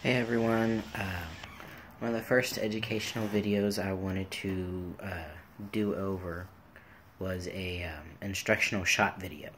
Hey everyone, one of the first educational videos I wanted to do over was a instructional shot video,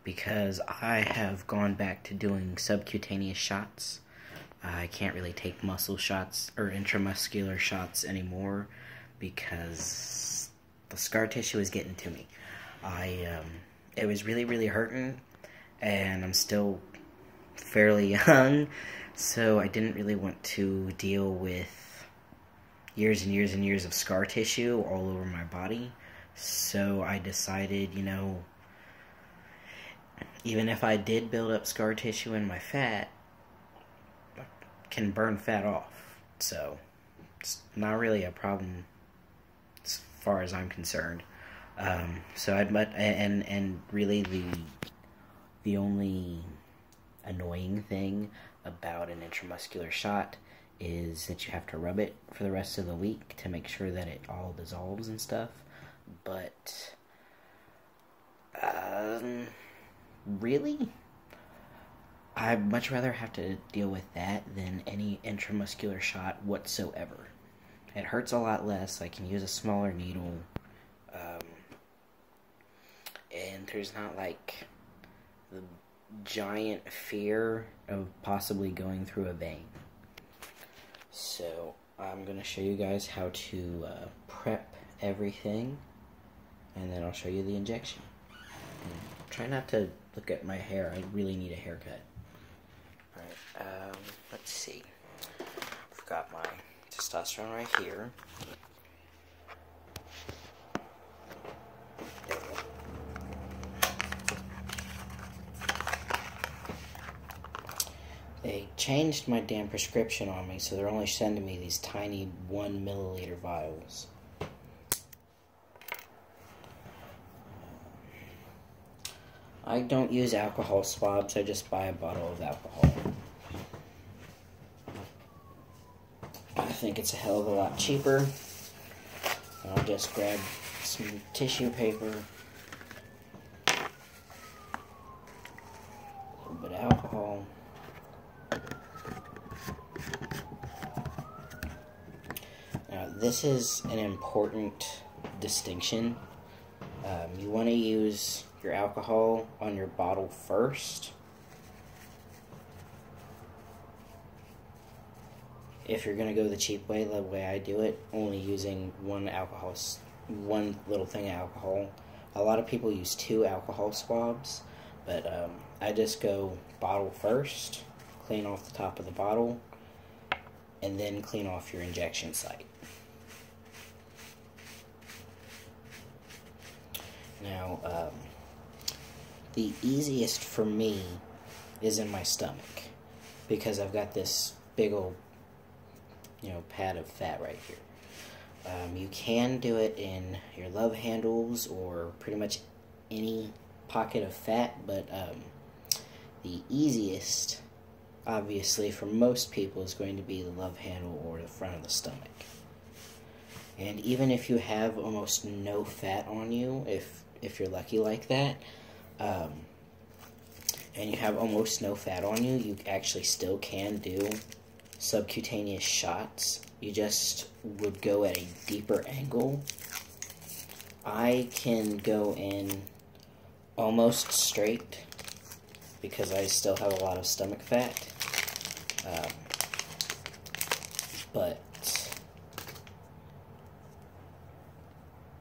because I have gone back to doing subcutaneous shots. I can't really take muscle shots or intramuscular shots anymore because the scar tissue is getting to me. It was really hurting, and I'm still fairly young, so I didn't really want to deal with years and years of scar tissue all over my body. So I decided, even if I did build up scar tissue in my fat, I can burn fat off. So it's not really a problem as far as I'm concerned. And really the only annoying thing about an intramuscular shot is that you have to rub it for the rest of the week to make sure that it all dissolves and stuff. But really, I'd much rather have to deal with that than any intramuscular shot whatsoever. It hurts a lot less. I can use a smaller needle, and there's not like the giant fear of possibly going through a vein. So I'm going to show you guys how to prep everything, and then I'll show you the injection. And try not to look at my hair. I really need a haircut. Alright, let's see. I've got my testosterone right here. They changed my damn prescription on me, so they're only sending me these tiny 1 milliliter vials. I don't use alcohol swabs, I just buy a bottle of alcohol. I think it's a hell of a lot cheaper. I'll just grab some tissue paper, a little bit of alcohol. Now, this is an important distinction. You want to use your alcohol on your bottle first. If you're going to go the cheap way, the way I do it, only using one little thing of alcohol. A lot of people use 2 alcohol swabs, but I just go bottle first, clean off the top of the bottle, and then clean off your injection site. Now, the easiest for me is in my stomach, because I've got this big old, pad of fat right here. You can do it in your love handles or pretty much any pocket of fat, but the easiest, obviously, for most people is going to be the love handle or the front of the stomach. And even if you have almost no fat on you, if you're lucky like that, and you have almost no fat on you, you actually still can do subcutaneous shots. You just would go at a deeper angle. I can go in almost straight because I still have a lot of stomach fat, but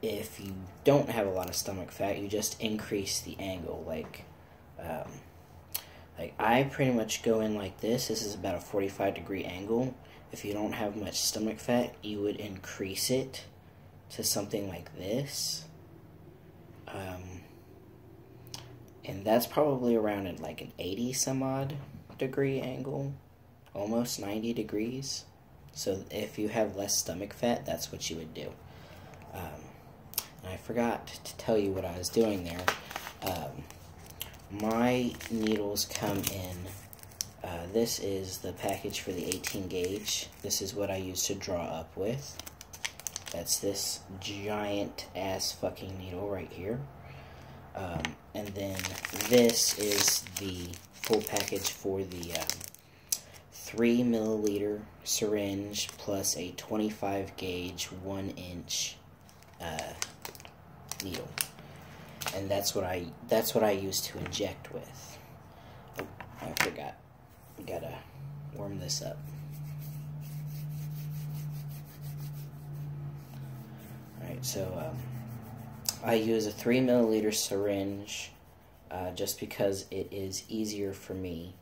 if you don't have a lot of stomach fat, you just increase the angle. Like I pretty much go in like this. This is about a 45-degree angle. If you don't have much stomach fat, you would increase it to something like this. And that's probably around at like an 80-some-odd degree angle, almost 90 degrees. So if you have less stomach fat, that's what you would do. And I forgot to tell you what I was doing there. My needles come in. This is the package for the 18 gauge. This is what I use to draw up with. That's this giant ass fucking needle right here. And then this is the full package for the 3 milliliter syringe plus a 25 gauge 1 inch needle, and that's what I use to inject with. Oh, I forgot. We gotta warm this up. Alright, so I use a 3 milliliter syringe just because it is easier for me.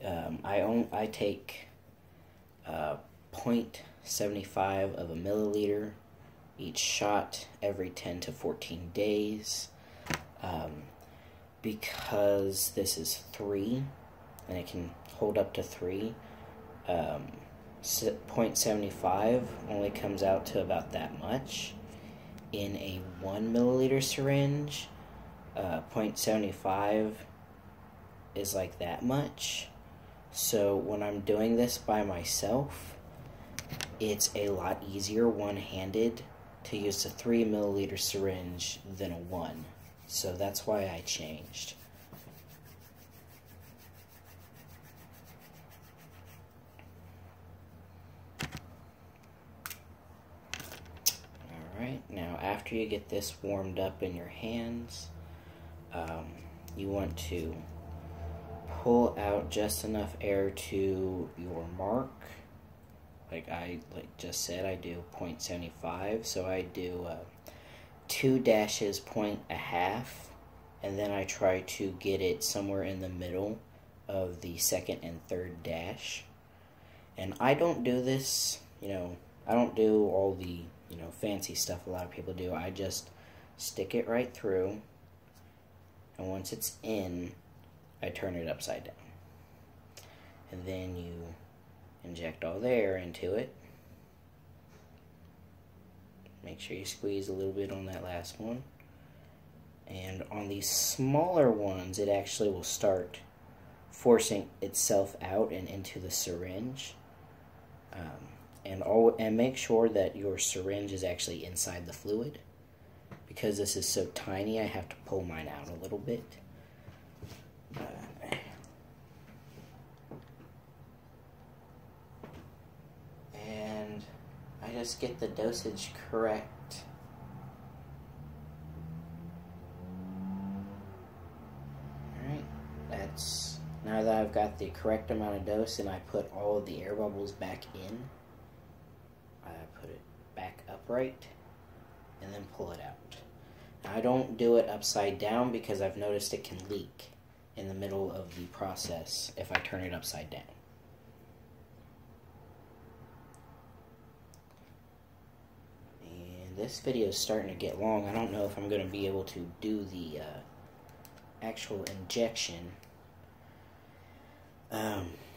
I take 0.75 of a milliliter each shot every 10 to 14 days. Because this is 3 and it can hold up to 3, 0.75 only comes out to about that much. In a 1 milliliter syringe, 0.75 is like that much. So when I'm doing this by myself, it's a lot easier one-handed to use a 3 milliliter syringe than a 1. So that's why I changed. Alright, now after you get this warmed up in your hands, you want to pull out just enough air to your mark. Like I just said, I do 0.75, so I do 2 dashes, 0.5, and then I try to get it somewhere in the middle of the second and third dash. And I don't do this, I don't do all the, fancy stuff a lot of people do. I just stick it right through, and once it's in, I turn it upside down. And then you inject all the air into it. Make sure you squeeze a little bit on that last one. And on these smaller ones, it actually will start forcing itself out and into the syringe. And make sure that your syringe is actually inside the fluid. Because this is so tiny, I have to pull mine out a little bit. And I just get the dosage correct. Alright, that's now that I've got the correct amount of dose and I put all of the air bubbles back in, I put it back upright and then pull it out. Now, I don't do it upside down because I've noticed it can leak in the middle of the process if I turn it upside down. And this video is starting to get long. I don't know if I'm going to be able to do the actual injection.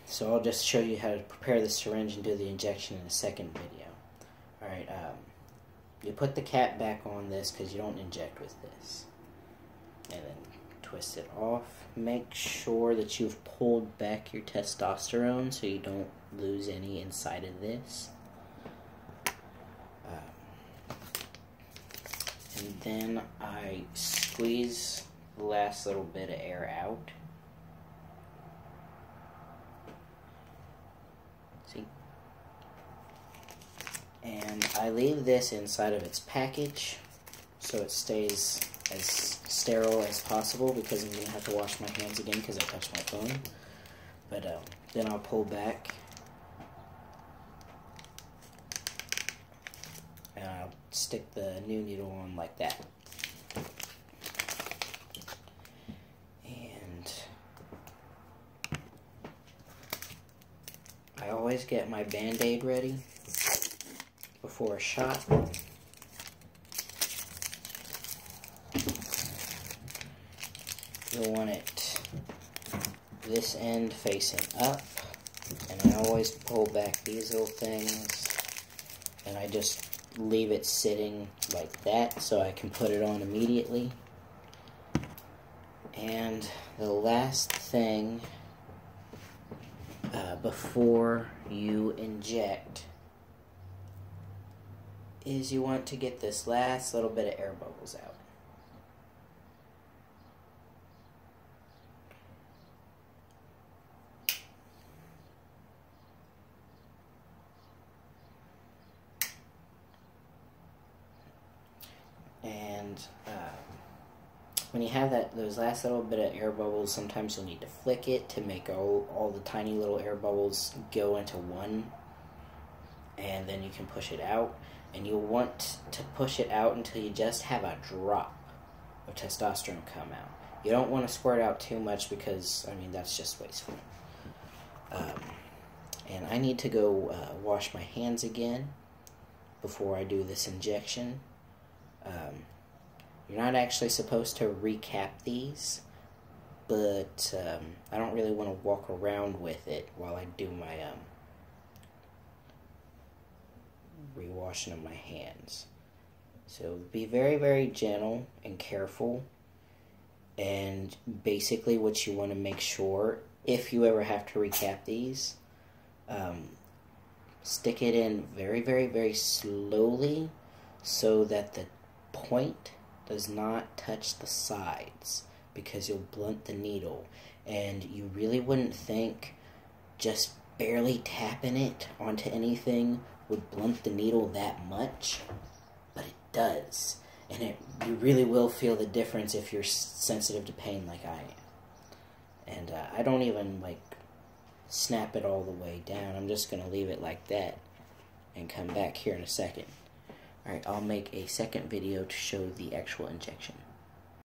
So I'll just show you how to prepare the syringe and do the injection in a second video. Alright, you put the cap back on this because you don't inject with this. And then twist it off. Make sure that you've pulled back your testosterone so you don't lose any inside of this. And then I squeeze the last little bit of air out. See? And I leave this inside of its package so it stays as sterile as possible because I'm going to have to wash my hands again because I touched my phone. But then I'll pull back and I'll stick the new needle on like that. And I always get my Band-Aid ready before a shot. You'll want it this end facing up, and I always pull back these little things, and I just leave it sitting like that so I can put it on immediately. And the last thing before you inject is you want to get this last little bit of air bubbles out. And when you have those last little bit of air bubbles, sometimes you'll need to flick it to make all the tiny little air bubbles go into one, and then you can push it out. And you'll want to push it out until you just have a drop of testosterone come out. You don't want to squirt out too much because, I mean, that's just wasteful. And I need to go wash my hands again before I do this injection. You're not actually supposed to recap these, but I don't really want to walk around with it while I do my re-washing of my hands. So be very, very gentle and careful. And basically what you want to make sure, if you ever have to recap these, stick it in very, very, very slowly so that the point does not touch the sides, because you'll blunt the needle. And you really wouldn't think just barely tapping it onto anything would blunt the needle that much, but it does. And you really will feel the difference if you're sensitive to pain like I am. And I don't even snap it all the way down. I'm just going to leave it like that and come back here in a second. Alright, I'll make a second video to show the actual injection.